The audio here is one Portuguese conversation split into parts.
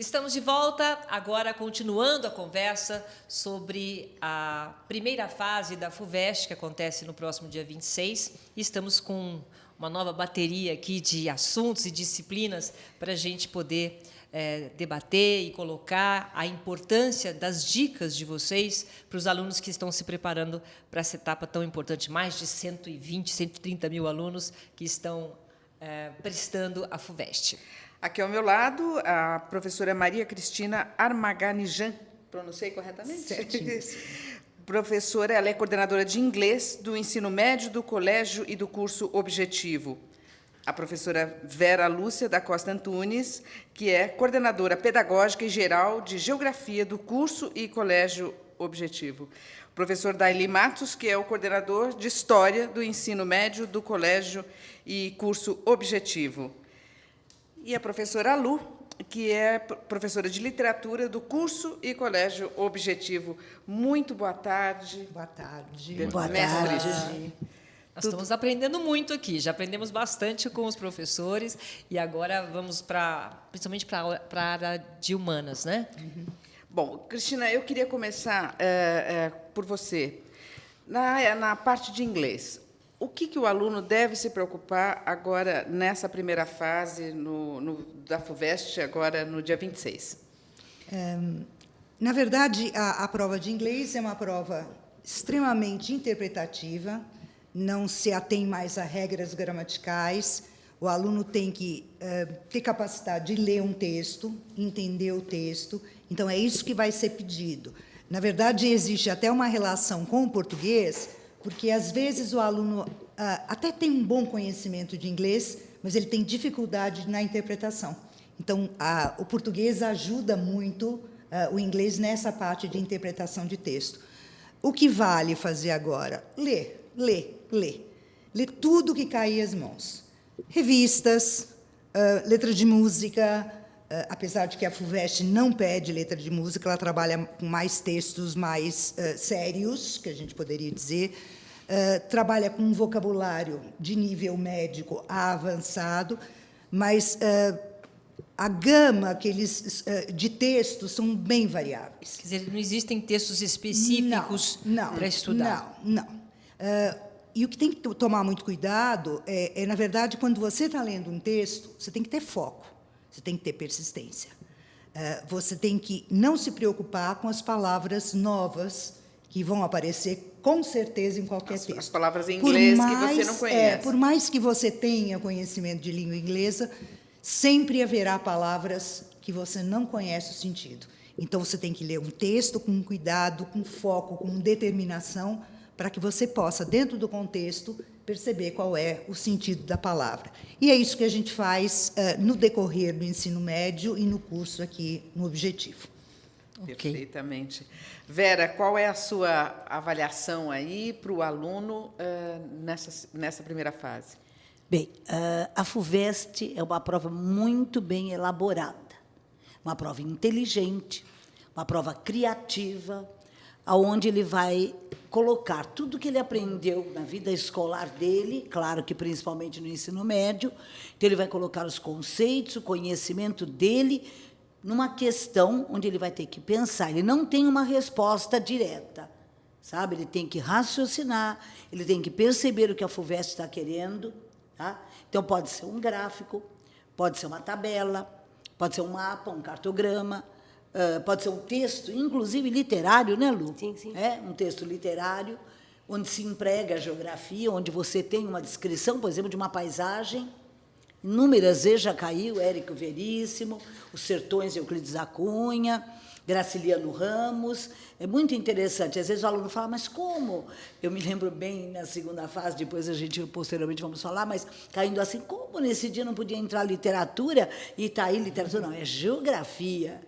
Estamos de volta, agora continuando a conversa sobre a primeira fase da FUVEST, que acontece no próximo dia 26. Estamos com uma nova bateria aqui de assuntos e disciplinas para a gente poder debater e colocar a importância das dicas de vocês para os alunos que estão se preparando para essa etapa tão importante. Mais de 120, 130 mil alunos que estão prestando a FUVEST. Aqui ao meu lado, a professora Maria Cristina Armaganijan, pronunciei corretamente? Certinho. Professora, ela é coordenadora de inglês do ensino médio, do colégio e do curso objetivo. A professora Vera Lúcia da Costa Antunes, que é coordenadora pedagógica e geral de geografia do curso e colégio objetivo. O professor Daili Matos, que é o coordenador de história do ensino médio, do colégio e curso objetivo. E a professora Lu, que é professora de literatura do curso e colégio objetivo. Muito boa tarde. Boa tarde. Boa tarde. Nós estamos aprendendo muito aqui, já aprendemos bastante com os professores e agora vamos principalmente para a área de humanas, né? Uhum. Bom, Cristina, eu queria começar por você. Na parte de inglês, o que o aluno deve se preocupar agora nessa primeira fase da FUVEST, agora no dia 26? Na verdade, a prova de inglês é uma prova extremamente interpretativa, não se atém mais a regras gramaticais, o aluno tem que ter capacidade de ler um texto, entender o texto, então é isso que vai ser pedido. Na verdade, existe até uma relação com o português, porque, às vezes, o aluno até tem um bom conhecimento de inglês, mas ele tem dificuldade na interpretação. Então, o português ajuda muito o inglês nessa parte de interpretação de texto. O que vale fazer agora? Ler, ler, ler. Ler tudo que cair às mãos. Revistas, letra de música, apesar de que a FUVEST não pede letra de música, ela trabalha com mais textos mais sérios, que a gente poderia dizer, trabalha com um vocabulário de nível médico a avançado, mas a gama de textos são bem variáveis. Quer dizer, não existem textos específicos para estudar? Não. E o que tem que tomar muito cuidado na verdade, quando você está lendo um texto, você tem que ter foco. Você tem que ter persistência. Você tem que não se preocupar com as palavras novas que vão aparecer, com certeza, em qualquer texto. As palavras em inglês que você não conhece. Por mais que você tenha conhecimento de língua inglesa, sempre haverá palavras que você não conhece o sentido. Então, você tem que ler um texto com cuidado, com foco, com determinação, para que você possa, dentro do contexto, perceber qual é o sentido da palavra. E é isso que a gente faz no decorrer do ensino médio e no curso aqui no Objetivo. Perfeitamente. Vera, qual é a sua avaliação aí para o aluno nessa primeira fase? Bem, a FUVEST é uma prova muito bem elaborada, uma prova inteligente, uma prova criativa, onde ele vai colocar tudo que ele aprendeu na vida escolar dele, claro que principalmente no ensino médio, então ele vai colocar os conceitos, o conhecimento dele, numa questão onde ele vai ter que pensar. Ele não tem uma resposta direta, sabe? Ele tem que raciocinar, ele tem que perceber o que a FUVEST está querendo. Tá? Então, pode ser um gráfico, pode ser uma tabela, pode ser um mapa, um cartograma, pode ser um texto, inclusive literário, né, Lu? Sim, sim. Um texto literário, onde se emprega a geografia, onde você tem uma descrição, por exemplo, de uma paisagem. Inúmeras vezes já caiu Érico Veríssimo, Os Sertões de Euclides da Cunha, Graciliano Ramos. É muito interessante. Às vezes o aluno fala, mas como? Eu me lembro bem na segunda fase, depois a gente posteriormente vamos falar, mas caindo assim, como nesse dia não podia entrar literatura e está aí literatura? Não, é geografia.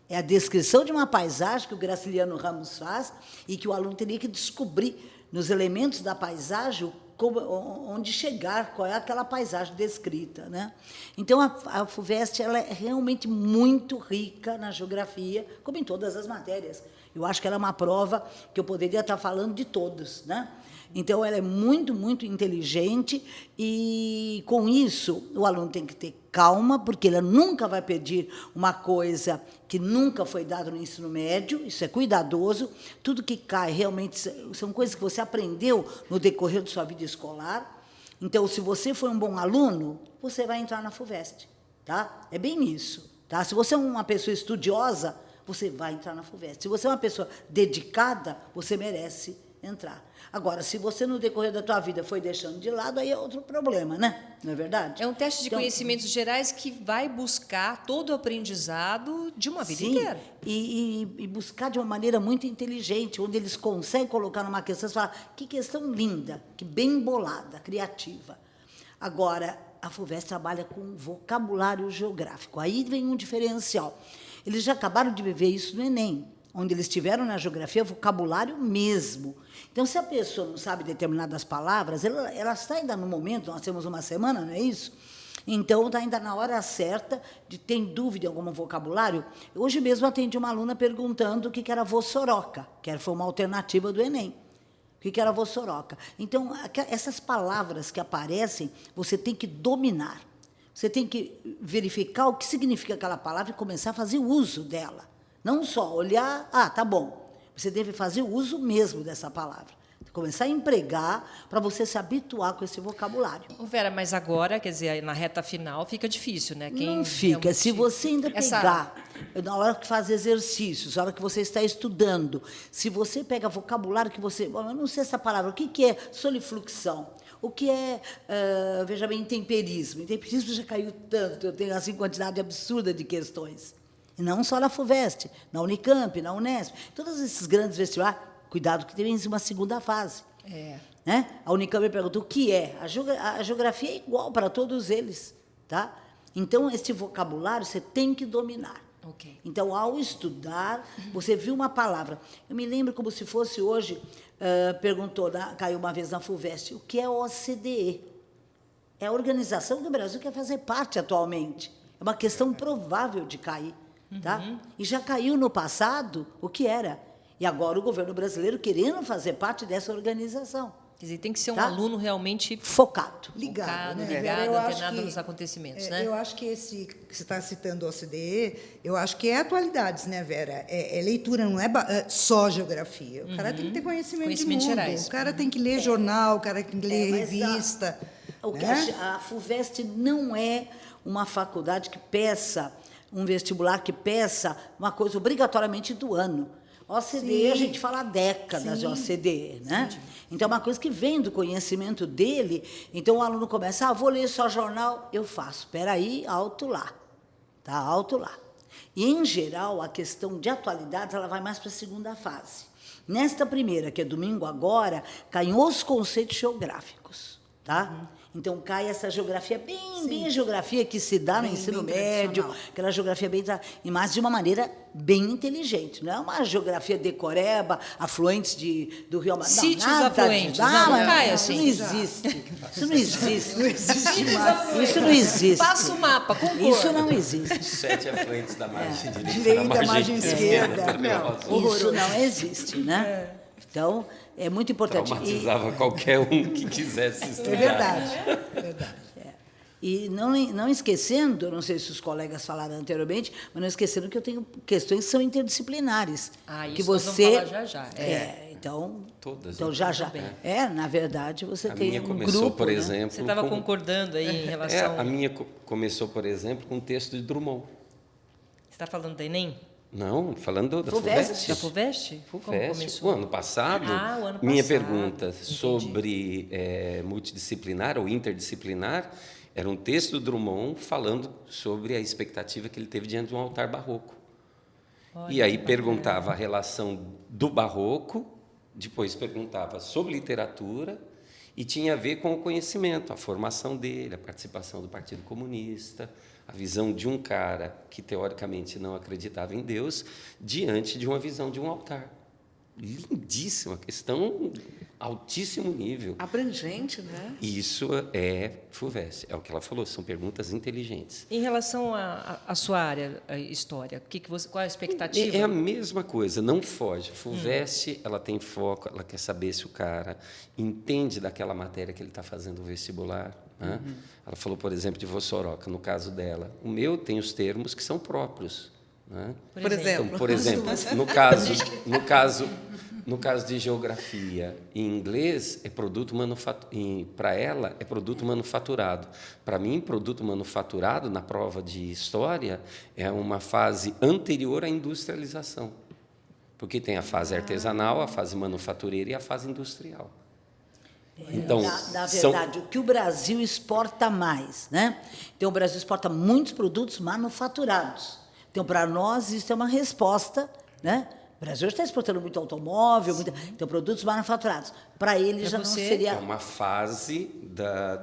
É a descrição de uma paisagem que o Graciliano Ramos faz e que o aluno teria que descobrir nos elementos da paisagem onde chegar, qual é aquela paisagem descrita, né? Então, a FUVEST ela é realmente muito rica na geografia, como em todas as matérias. Eu acho que ela é uma prova que eu poderia estar falando de todos, né? Então, ela é muito, muito inteligente e, com isso, o aluno tem que ter calma, porque ela nunca vai pedir uma coisa que nunca foi dada no ensino médio, isso é cuidadoso. Tudo que cai realmente são coisas que você aprendeu no decorrer da sua vida escolar. Então, se você for um bom aluno, você vai entrar na FUVEST, tá? É bem isso, tá? Se você é uma pessoa estudiosa, você vai entrar na FUVEST. Se você é uma pessoa dedicada, você merece entrar. Agora, se você, no decorrer da tua vida, foi deixando de lado, aí é outro problema, né? Não é verdade? É um teste de conhecimentos gerais que vai buscar todo o aprendizado de uma vida inteira. E buscar de uma maneira muito inteligente, onde eles conseguem colocar numa questão e falar, que questão linda, que bem bolada, criativa. Agora, a FUVEST trabalha com vocabulário geográfico. Aí vem um diferencial. Eles já acabaram de viver isso no Enem, onde eles tiveram na geografia vocabulário mesmo. Então, se a pessoa não sabe determinadas palavras, ela está ainda no momento, nós temos uma semana, não é isso? Então, está ainda na hora certa de ter dúvida em algum vocabulário. Hoje mesmo atendi uma aluna perguntando o que era vossoroca, que foi uma alternativa do Enem. O que era vossoroca? Então, essas palavras que aparecem, você tem que dominar. Você tem que verificar o que significa aquela palavra e começar a fazer uso dela. Não só olhar, tá bom. Você deve fazer uso mesmo dessa palavra. Começar a empregar para você se habituar com esse vocabulário. Vera, mas agora, quer dizer, na reta final, fica difícil, né? Não fica. Se você ainda pegar, na hora que faz exercícios, na hora que você está estudando, se você pega vocabulário que você... Bom, eu não sei essa palavra. O que é solifluxão? O que é, veja bem, intemperismo? Intemperismo já caiu tanto, eu tenho assim quantidade absurda de questões. E não só na FUVEST, na Unicamp, na Unesp, todos esses grandes vestibulares, cuidado que tem uma segunda fase. Né? A Unicamp pergunta o que é. A geografia é igual para todos eles. Tá? Então, esse vocabulário você tem que dominar. Okay. Então, ao estudar, você viu uma palavra. Eu me lembro como se fosse hoje, caiu uma vez na FUVEST, o que é OCDE? É a organização que o Brasil quer fazer parte atualmente. É uma questão provável de cair. Tá? E já caiu no passado o que era. E agora o governo brasileiro querendo fazer parte dessa organização. Quer dizer, tem que ser um aluno realmente focado. Ligado, né? Ligado, antenado nos acontecimentos, né? Eu acho que esse que você está citando o OCDE, eu acho que é atualidades, né, Vera? É leitura, não é só geografia. O cara tem que ter conhecimento de mundo. Gerais. O cara tem que ler jornal, o cara tem que ler revista. A FUVEST não é uma faculdade que peça um vestibular que peça uma coisa obrigatoriamente do ano. OCDE, a gente fala há décadas de OCDE, né? Sim. Então, é uma coisa que vem do conhecimento dele. Então, o aluno começa, vou ler só jornal, eu faço. Espera aí, alto lá. Tá, alto lá. E, em geral, a questão de atualidades, ela vai mais para a segunda fase. Nesta primeira, que é domingo agora, caem os conceitos geográficos, tá? Então, cai essa geografia, bem geografia que se dá no ensino médio, aquela geografia bem... mas de uma maneira bem inteligente. Não é uma geografia decoreba, afluentes do Rio Amazonas. Sítios afluentes. Não cai assim. Isso não existe. Isso não existe. Não existe mais. Isso não existe. Passa o mapa, concordo. Isso não existe. 7 afluentes da margem direita, margem esquerda. Isso não existe, né? Então, é muito importante. Traumatizava qualquer um que quisesse estudar. É verdade. E não esquecendo, não sei se os colegas falaram anteriormente, mas não esquecendo que eu tenho questões que são interdisciplinares. Isso que nós você vamos falar já. Então, todas. Então, já. Na verdade, você tem minha um começou, grupo, por né? exemplo... Você estava concordando aí em relação... A minha começou, por exemplo, com um texto de Drummond. Você está falando do Enem? Não, falando da FUVEST. Da FUVEST? Como começou? O ano passado, o ano passado. Minha pergunta sobre multidisciplinar ou interdisciplinar era um texto do Drummond falando sobre a expectativa que ele teve diante de um altar barroco. Olha, e aí perguntava a relação do barroco, depois perguntava sobre literatura e tinha a ver com o conhecimento, a formação dele, a participação do Partido Comunista, a visão de um cara que, teoricamente, não acreditava em Deus, diante de uma visão de um altar. Lindíssima, questão altíssimo nível. Abrangente, né? Isso é FUVEST, é o que ela falou, são perguntas inteligentes. Em relação à sua área, a história, qual a expectativa? É a mesma coisa, não foge. FUVEST, ela tem foco, ela quer saber se o cara entende daquela matéria que ele está fazendo o vestibular. Né? Ela falou, por exemplo, de Vossoroca, no caso dela. O meu tem os termos que são próprios. Né? Por exemplo. Então, por exemplo, no caso de geografia, em inglês é produto manufaturado. Para ela é produto manufaturado. Para mim, produto manufaturado na prova de história é uma fase anterior à industrialização, porque tem a fase artesanal, a fase manufatureira e a fase industrial. Então, na verdade, o que o Brasil exporta mais, né? Então, o Brasil exporta muitos produtos manufaturados. Então, para nós, isso é uma resposta, né? O Brasil está exportando muito automóvel, então, produtos manufaturados. Para eles já não seria... É uma fase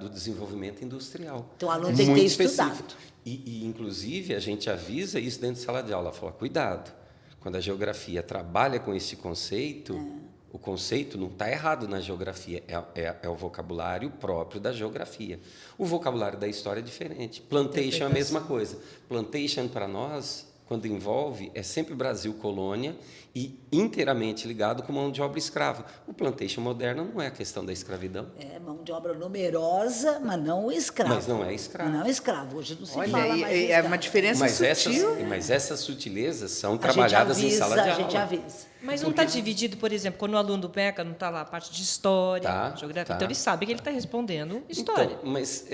do desenvolvimento industrial. Então, o aluno tem que ter estudado. E, inclusive, a gente avisa isso dentro de sala de aula. Fala, cuidado, quando a geografia trabalha com esse conceito... O conceito não está errado na geografia, é o vocabulário próprio da geografia. O vocabulário da história é diferente. Plantation é a mesma coisa. Plantation, para nós, quando envolve, é sempre Brasil colônia e inteiramente ligado com mão de obra escrava. O plantation moderno não é a questão da escravidão. É mão de obra numerosa, mas não escravo. Mas não é escravo. Não é escravo. Hoje não se Olha, fala mais é escravo. uma diferença sutil. Mas essas sutilezas são trabalhadas em sala de aula. A gente avisa. Mas não está dividido, por exemplo, quando o aluno do PECA não está lá a parte de história, geografia, então ele sabe que ele está respondendo história. Então, mas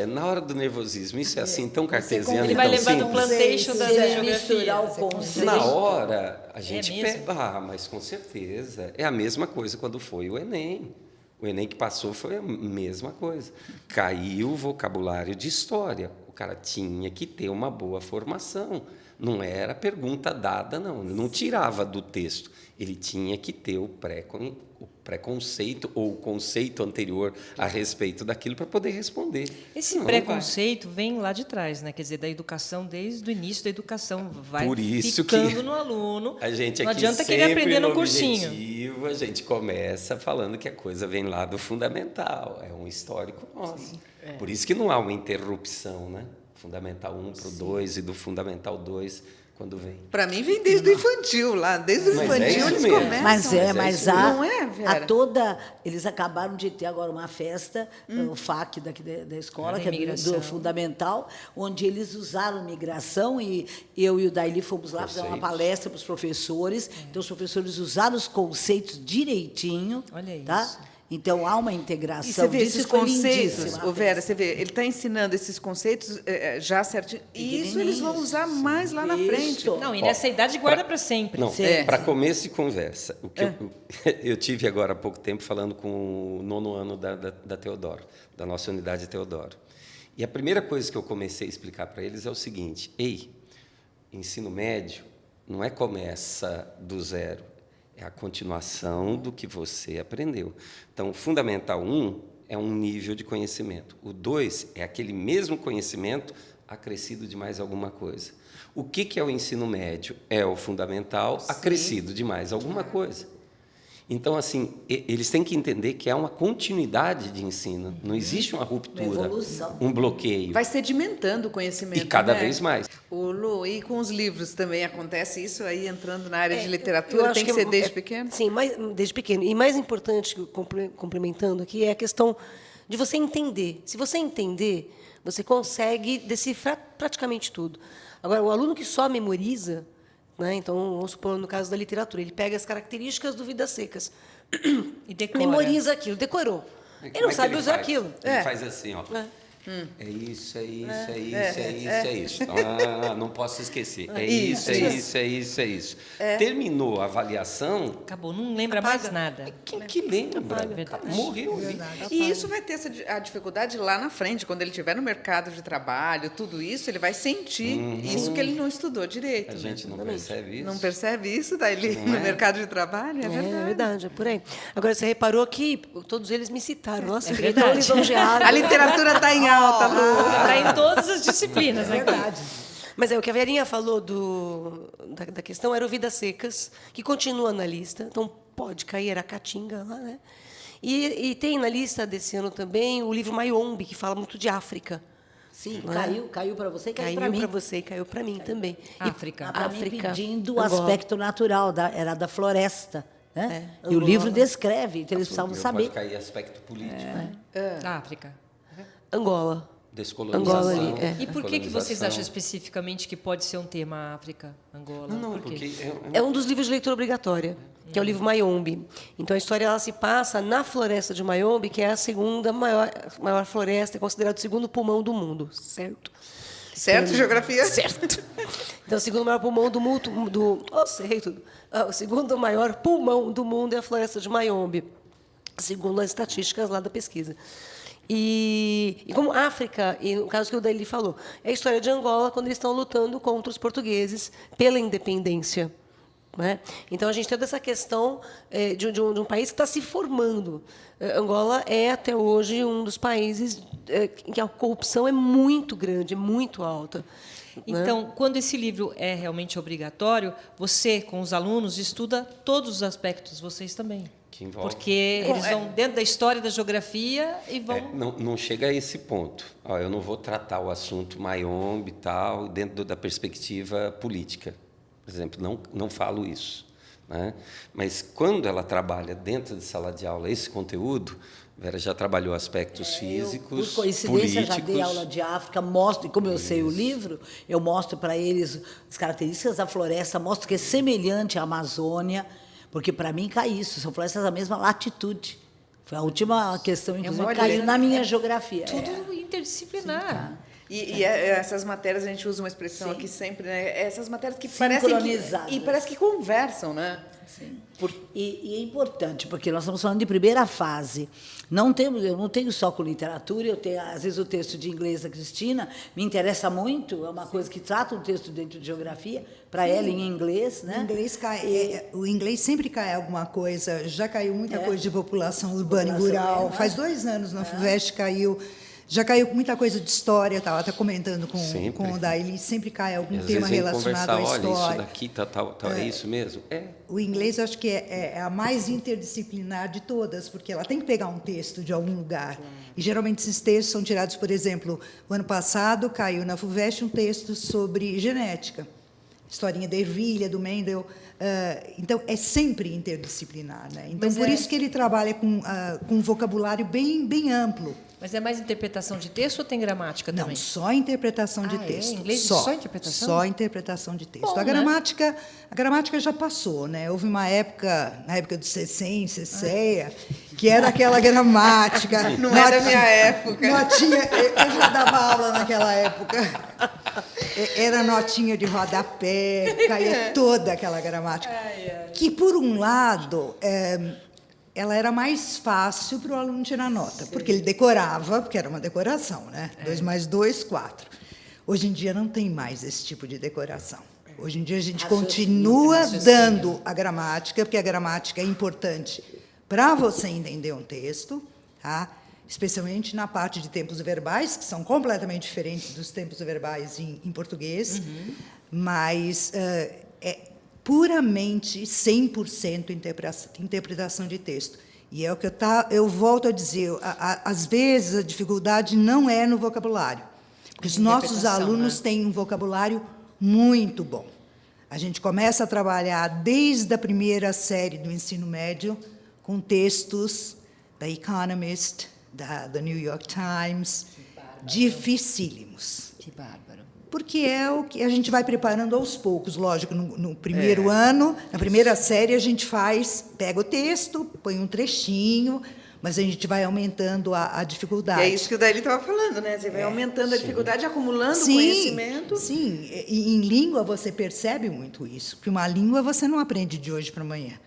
na hora do nervosismo, isso é assim tão cartesiano Ele e vai tão lembrar do simples? plantation da geografia. Misturar o conceito. Na hora, a gente mesmo? pega, mas com certeza. É a mesma coisa quando foi o Enem. O Enem que passou foi a mesma coisa. Caiu o vocabulário de história. O cara tinha que ter uma boa formação. Não era pergunta dada, não. Ele não tirava do texto. Ele tinha que ter o preconceito ou o conceito anterior a respeito daquilo para poder responder. Esse preconceito vem lá de trás, né? Quer dizer, da educação, desde o início da educação. Vai por isso ficando que no aluno. A gente não aqui adianta querer aprender no objetivo, cursinho. A gente começa falando que a coisa vem lá do fundamental. É um histórico nosso. Por isso que não há uma interrupção, né? Fundamental 1 para o 2 e do Fundamental 2 quando vem. Para mim vem desde o infantil, lá. Desde o infantil eles mesmo. começam. Mas não é, Vera? Eles acabaram de ter agora uma festa, o FAC daqui da escola, que é do Fundamental, onde eles usaram migração e eu e o Daili fomos lá fazer uma palestra para os professores. Então, os professores usaram os conceitos direitinho. Olha isso. Tá? Então, há uma E integração. você vê esses conceitos, lindíssima. Vera, você vê, ele está ensinando esses conceitos já certinho. E isso eles vão usar mais lá na frente. Não, e nessa idade guarda para sempre. Não, para começo de conversa, o que eu tive agora há pouco tempo falando com o 9º ano da Teodoro, da nossa unidade Teodoro. E a primeira coisa que eu comecei a explicar para eles é o seguinte: ensino médio não é começa do zero. É a continuação do que você aprendeu. Então, o Fundamental 1 é um nível de conhecimento. O 2 é aquele mesmo conhecimento acrescido de mais alguma coisa. O que é o ensino médio? É o fundamental acrescido de mais alguma coisa. Então, assim, eles têm que entender que é uma continuidade de ensino. Não existe uma ruptura, uma evolução. Um bloqueio. Vai sedimentando o conhecimento. E cada vez mais. Lu, e com os livros também acontece isso aí, entrando na área de literatura? Tem que ser desde pequeno? Sim, desde pequeno. E mais importante, complementando aqui, é a questão de você entender. Se você entender, você consegue decifrar praticamente tudo. Agora, o aluno que só memoriza, né? Então, vamos supor, no caso da literatura, ele pega as características do Vidas Secas E decora. memoriza aquilo, decorou. Ele não sabe usar aquilo. Ele faz assim, ó. É isso, é isso, é isso, é isso, é isso. Não posso esquecer. É isso, é isso, é isso, é isso. Terminou a avaliação. Acabou, não lembra mais nada. Quem que lembra? Morreu ali. E isso vai ter a dificuldade lá na frente, quando ele estiver no mercado de trabalho, tudo isso, ele vai sentir isso que ele não estudou direito. A gente não percebe isso. Não percebe isso daí no mercado de trabalho? É verdade. É verdade, é por aí. Agora, você reparou que todos eles me citaram. Nossa, É fiquei verdade. tão lisonjeada. A literatura está em alta, Lu. Está em todas as disciplinas, né? Verdade. Mas o que a Verinha falou da questão era o Vidas Secas, que continua na lista. Então, pode cair, era a Caatinga lá, né? E tem na lista desse ano também o livro Mayombe, que fala muito de África. Sim, Não é? caiu para você e caiu para Caiu mim. para você e caiu para mim também. África. Para mim, África, pedindo o Angola. aspecto natural, era da floresta. Né? É, E o Angola. livro descreve, então eles precisavam Pode saber. cair aspecto político. África. Angola. Descolonização. Angola ali, é. E por que vocês colonização. acham especificamente que pode ser um tema África, Angola? Não, Por quê? porque É um dos livros de leitura obrigatória, que é o livro Mayombe. Então, a história ela se passa na floresta de Mayombe, que é a segunda maior floresta, é considerado o segundo pulmão do mundo, certo? Certo, geografia? Certo. Então, o segundo maior pulmão sei tudo. O segundo maior pulmão do mundo é a floresta de Mayombe, segundo as estatísticas lá da pesquisa. E como África, e no caso que o Daily falou, é a história de Angola quando eles estão lutando contra os portugueses pela independência. Né? Então, a gente tem toda essa questão de um país que está se formando. Angola é, até hoje, um dos países em que a corrupção é muito grande, é muito alta. Então, quando esse livro é realmente obrigatório, você, com os alunos, estuda todos os aspectos, vocês também. Que envolve. Porque eles vão dentro da história da geografia e vão... Não chega a esse ponto. Ó, eu não vou tratar o assunto Mayombe e tal dentro da perspectiva política. Por exemplo, não falo isso. Né? Mas, quando ela trabalha dentro de sala de aula esse conteúdo, Vera já trabalhou aspectos físicos, Por coincidência, políticos. já dei aula de África, mostro, e como eu sei o livro, eu mostro para eles as características da floresta, mostro que é semelhante à Amazônia, porque, para mim, cai isso, são florestas da mesma latitude. Foi a última questão, inclusive, uma caiu coisa- na minha geografia. Tudo interdisciplinar. E essas matérias, a gente usa uma expressão Sim. aqui sempre, né? Essas matérias que parecem Sincronizadas. que, e parece que conversam, né? Sim. E é importante, porque nós estamos falando de primeira fase. Eu não tenho só com literatura, eu tenho, às vezes, o texto de inglês da Cristina me interessa muito, é uma coisa que trata um texto dentro de geografia, para ela em inglês. Né? O inglês sempre cai alguma coisa, já caiu muita coisa de população urbana e População, rural. né? Faz 2 anos na FUVEST caiu. Já caiu muita coisa de história, estava até comentando Sempre. com o Daily, sempre cai algum Às tema vezes vem relacionado conversar, à olha, isso história. daqui tal, é isso mesmo? É. O inglês, eu acho que é a mais interdisciplinar de todas, porque ela tem que pegar um texto de algum lugar. E, geralmente, esses textos são tirados, por exemplo, o ano passado caiu na FUVEST um texto sobre genética, historinha da ervilha, do Mendel. Então, é sempre interdisciplinar. Né? Então, Mas por isso que ele trabalha com um vocabulário bem amplo. Mas é mais interpretação de texto ou tem gramática também? Não, só interpretação de Ah, é? texto. Em inglês só interpretação? Só interpretação de texto. Bom, a gramática já passou, né? Houve uma época, na época do Cecém, Ceceia, que era aquela gramática. Não é da minha época. Notinha, eu já dava aula naquela época. Era notinha de rodapé, caía toda aquela gramática. Que, por um lado, ela era mais fácil para o aluno tirar nota, porque ele decorava, porque era uma decoração, né? 2 mais 2, 4. Hoje em dia não tem mais esse tipo de decoração. Hoje em dia a gente continua dando a gramática, porque a gramática é importante para você entender um texto, tá? Especialmente na parte de tempos verbais, que são completamente diferentes dos tempos verbais em português, mas é puramente 100% interpretação de texto. E é o que eu volto a dizer, às vezes a dificuldade não é no vocabulário, porque os nossos alunos têm um vocabulário muito bom. A gente começa a trabalhar desde a primeira série do ensino médio com textos da Economist, da New York Times, dificílimos. Que bárbaro. Porque é o que a gente vai preparando aos poucos, lógico, no primeiro ano, na primeira série a gente pega o texto, põe um trechinho, mas a gente vai aumentando a dificuldade. E é isso que o Daily estava falando, né? Você vai aumentando a dificuldade, acumulando conhecimento. Sim, e em língua você percebe muito isso, porque uma língua você não aprende de hoje para amanhã.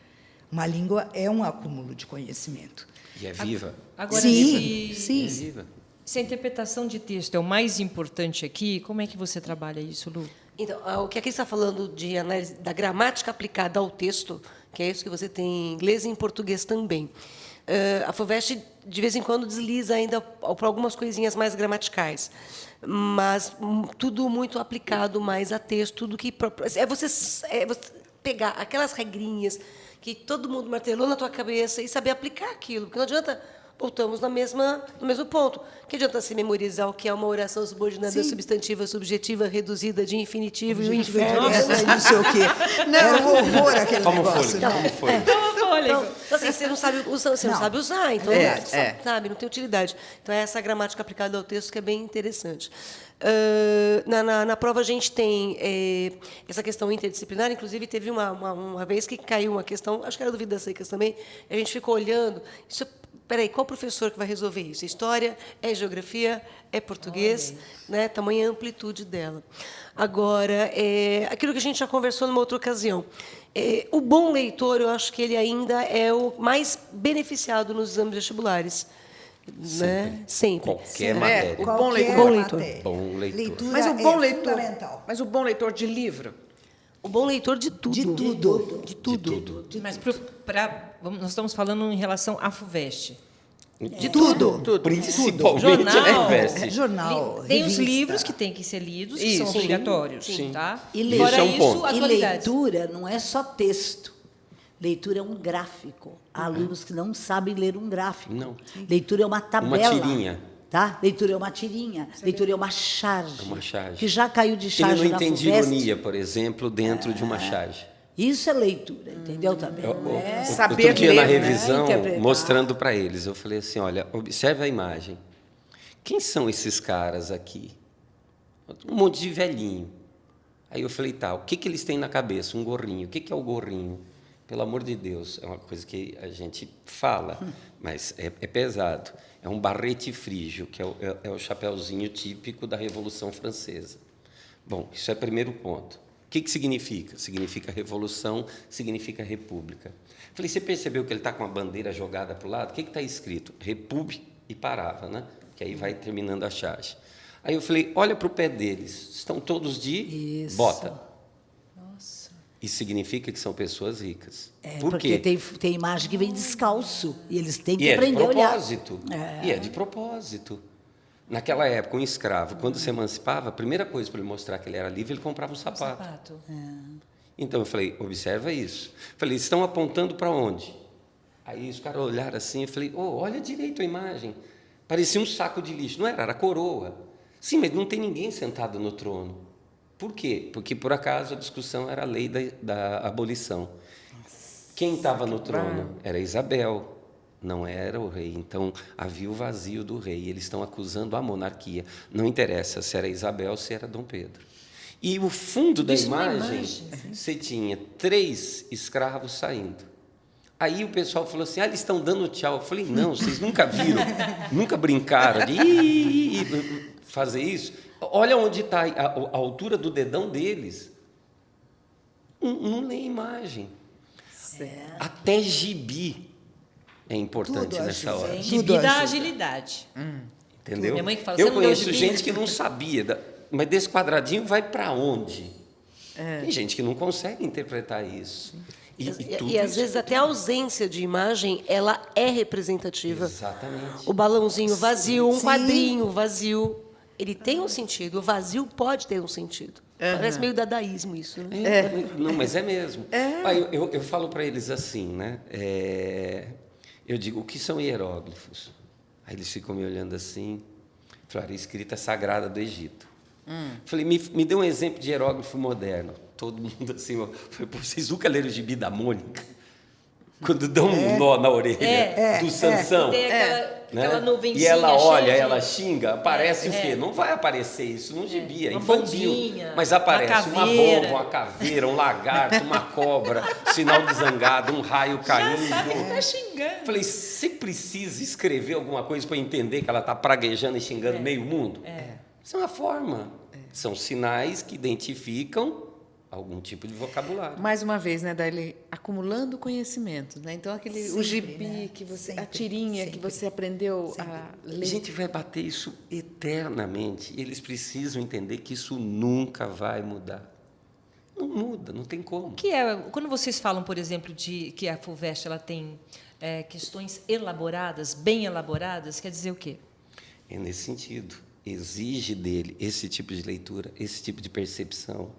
Uma língua é um acúmulo de conhecimento. E é viva. Agora, Sim, É sim. viva. se a interpretação de texto é o mais importante aqui, como é que você trabalha isso, Lu? Então, o que aqui está falando de análise da gramática aplicada ao texto, que é isso que você tem em inglês e em português também. A FUVEST, de vez em quando, desliza ainda para algumas coisinhas mais gramaticais, mas tudo muito aplicado mais a texto do que... É você pegar aquelas regrinhas que todo mundo martelou na tua cabeça e saber aplicar aquilo. Porque não adianta, voltamos no mesmo ponto. Que adianta se memorizar o que é uma oração subordinada substantiva, subjetiva, reduzida de infinitivo e o inferno. Não sei o quê. Era um horror aquele Toma um negócio. fôlego, toma um fôlego. Então, assim, você não sabe usar, então não tem utilidade. Então, é essa gramática aplicada ao texto que é bem interessante. Na prova, a gente tem essa questão interdisciplinar. Inclusive, teve uma vez que caiu uma questão, acho que era do Vidas Secas também, a gente ficou olhando. Peraí, qual professor que vai resolver isso? História, é geografia, é português, né? Tamanha amplitude dela. Agora, aquilo que a gente já conversou numa outra ocasião. O bom leitor, eu acho que ele ainda é o mais beneficiado nos exames vestibulares. Né? Sempre. Qualquer matéria. O bom leitor. Bom leitor. Bom leitor. Leitura Mas o bom leitor. fundamental. Mas o bom leitor de livro. O bom leitor de tudo. De tudo. De tudo. Mas nós estamos falando em relação à FUVEST. De tudo. Principalmente Jornal. a FUVEST. Jornal, Tem os revista. livros que têm que ser lidos, que são Isso. obrigatórios. Sim. Tá? E leitura, Fora é um isso, ponto. E atualidades. leitura não é só texto. Leitura é um gráfico. Há alunos que não sabem ler um gráfico. Não. Leitura é uma tabela. Uma tirinha. Tá? Leitura é uma tirinha. Leitura é uma charge. É uma charge. Que já caiu de Ele charge não na entende FUVEST. ironia, por exemplo, dentro de uma charge. Isso é leitura, entendeu também? Saber Outro dia ler, na né? revisão, Interpretar. mostrando para eles, eu falei assim, olha, observe a imagem. Quem são esses caras aqui? Um monte de velhinho. Aí eu falei, tá, o que eles têm na cabeça? Um gorrinho. O que é o gorrinho? Pelo amor de Deus, é uma coisa que a gente fala, mas é pesado. É um barrete frígio, que é o chapéuzinho típico da Revolução Francesa. Bom, isso é o primeiro ponto. O que significa? Significa revolução, significa república. Falei, você percebeu que ele está com a bandeira jogada para o lado? O que está escrito? República, e parava, né? Que aí vai terminando a charge. Aí eu falei, olha para o pé deles, estão todos de Isso. bota. Nossa. Isso significa que são pessoas ricas. Por Porque quê? tem imagem que vem descalço. E eles têm que E é de aprender a olhar. propósito. E é de propósito. Naquela época, um escravo, quando se emancipava, a primeira coisa para ele mostrar que ele era livre, ele comprava um sapato. Então, eu falei, observa isso. Falei, estão apontando para onde? Aí os caras olharam assim, eu falei, olha direito a imagem. Parecia um saco de lixo. Não era coroa. Sim, mas não tem ninguém sentado no trono. Por quê? Porque, por acaso, a discussão era a lei da abolição. Quem estava no trono? Era Isabel. Não era o rei. Então, havia o vazio do rei. Eles estão acusando a monarquia. Não interessa se era Isabel ou se era Dom Pedro. E o fundo da imagem, você tinha 3 escravos saindo. Aí o pessoal falou assim, eles estão dando tchau. Eu falei, não, vocês nunca viram, nunca brincaram de fazer isso. Olha onde está a altura do dedão deles. Não lê imagem. Até gibi é importante Tudo, nessa acho, hora. sim. Gibi Tudo da ajuda. agilidade. Entendeu? Minha mãe que fala, você eu não leu conheço gibi? gente que não sabia, mas desse quadradinho vai para onde? Tem gente que não consegue interpretar isso. tudo E às isso- vezes até a ausência de imagem, ela é representativa. Exatamente. O balãozinho vazio, um Sim. quadrinho vazio, ele tem um sentido. O vazio pode ter um sentido. Parece meio dadaísmo isso, né? Não, mas é mesmo. Aí eu falo para eles assim, né? Eu digo, o que são hieróglifos? Aí eles ficam me olhando assim. Falaram, escrita sagrada do Egito. Falei, me dê um exemplo de hieróglifo moderno. Todo mundo assim, ó. Falei, pô, vocês nunca leram o Gibi da Mônica? Quando dão um nó na orelha do Sansão. Tem aquela Né? nuvenzinha E ela cheia olha, de- ela xinga, aparece o quê? Não vai aparecer isso num gibi, é Uma infantil. bombinha, Mas aparece uma uma caveira. bomba, uma caveira, um lagarto, uma cobra, sinal de zangado, um raio caindo. Tá xingando. Falei, você precisa escrever alguma coisa para entender que ela está praguejando e xingando meio mundo? Isso é uma forma. São sinais que identificam algum tipo de vocabulário. Mais uma vez, né, Daile, acumulando conhecimento, né? Então o Sempre, gibi né? que você, a Sempre, tirinha que sempre. você aprendeu a A ler. gente vai bater isso eternamente. E eles precisam entender que isso nunca vai mudar. Não muda, não tem como. Quando vocês falam, por exemplo, de que a FUVEST ela tem questões elaboradas, bem elaboradas, quer dizer o quê? É nesse sentido. Exige dele esse tipo de leitura, esse tipo de percepção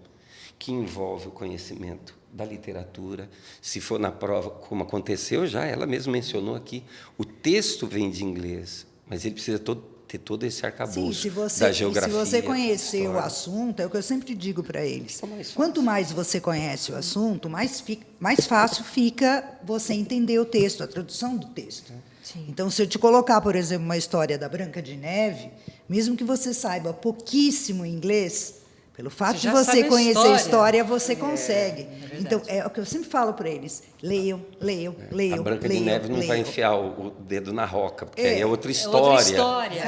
que envolve o conhecimento da literatura. Se for na prova, como aconteceu já, ela mesma mencionou aqui, o texto vem de inglês, mas ele precisa ter todo esse arcabouço da geografia. Se você conhecer o história. assunto, é o que eu sempre digo para eles. Fica mais fácil. Quanto mais você conhece o assunto, mais fácil fica você entender o texto, a tradução do texto. Sim. Então, se eu te colocar, por exemplo, uma história da Branca de Neve, mesmo que você saiba pouquíssimo inglês, pelo fato Você de já você sabe a conhecer a história. história, você consegue. Então, é o que eu sempre falo para eles. Leiam, leiam, leiam. A Branca leiam, de Neve não vai leiam. enfiar o dedo na roca, porque aí é outra É história. outra história.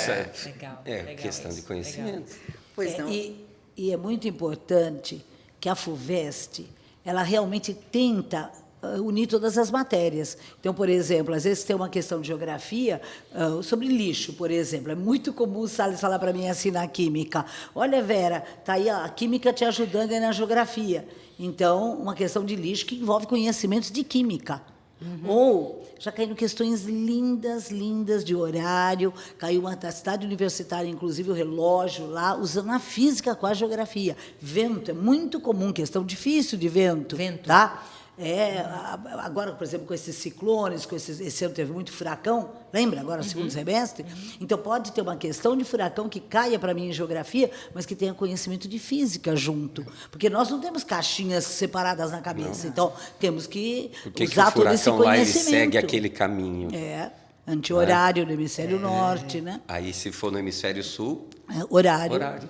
Sabe? Legal. É legal questão de isso, conhecimento. Pois não. E é muito importante que a FUVEST ela realmente tenta unir todas as matérias. Então, por exemplo, às vezes tem uma questão de geografia sobre lixo, por exemplo. É muito comum o Salles falar para mim assim na química: olha, Vera, tá aí a química te ajudando aí na geografia. Então, uma questão de lixo que envolve conhecimentos de química. Ou já caíram questões lindas, lindas de horário, caiu uma da cidade universitária, inclusive o relógio lá, usando a física com a geografia. Vento, é muito comum, questão difícil de vento. Vento. Tá? Agora, por exemplo, com esses ciclones, esse ano teve muito furacão, lembra? Agora, no segundo semestre. Então, pode ter uma questão de furacão que caia para mim em geografia, mas que tenha conhecimento de física junto. Porque nós não temos caixinhas separadas na cabeça. Então, temos que Por que usar que o todo esse furacão lá ele conhecimento. segue aquele caminho? Anti-horário no hemisfério norte, né? Aí, se for no hemisfério sul, Horário. horário.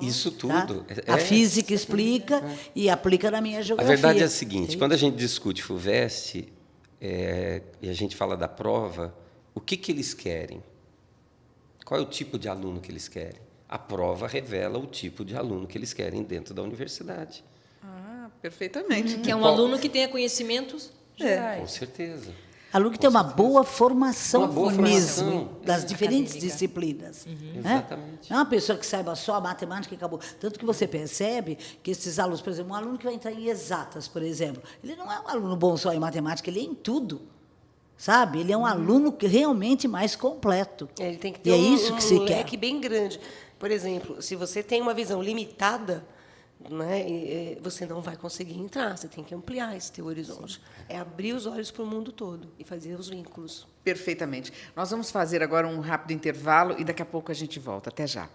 Isso Tá? tudo. A física explica e aplica na minha A geografia. verdade é a seguinte, Sim. quando a gente discute FUVEST e a gente fala da prova, o que eles querem? Qual é o tipo de aluno que eles querem? A prova revela o tipo de aluno que eles querem dentro da universidade. Perfeitamente. Que é um Qual- aluno que tenha conhecimentos gerais. Com certeza. Aluno que tem uma boa formação Uma boa mesmo formação. das diferentes Acadêmica. disciplinas. Né? Exatamente. Não é uma pessoa que saiba só a matemática e acabou. Tanto que você percebe que esses alunos, por exemplo, um aluno que vai entrar em exatas, por exemplo, ele não é um aluno bom só em matemática, ele é em tudo. Sabe? Ele é um aluno que realmente mais completo. Ele tem que E ter é isso que se quer. leque bem grande. Por exemplo, se você tem uma visão limitada, né, você não vai conseguir entrar. Você tem que ampliar esse teu horizonte. É abrir os olhos para o mundo todo e fazer os vínculos. Perfeitamente. Nós vamos fazer agora um rápido intervalo e daqui a pouco a gente volta. Até já.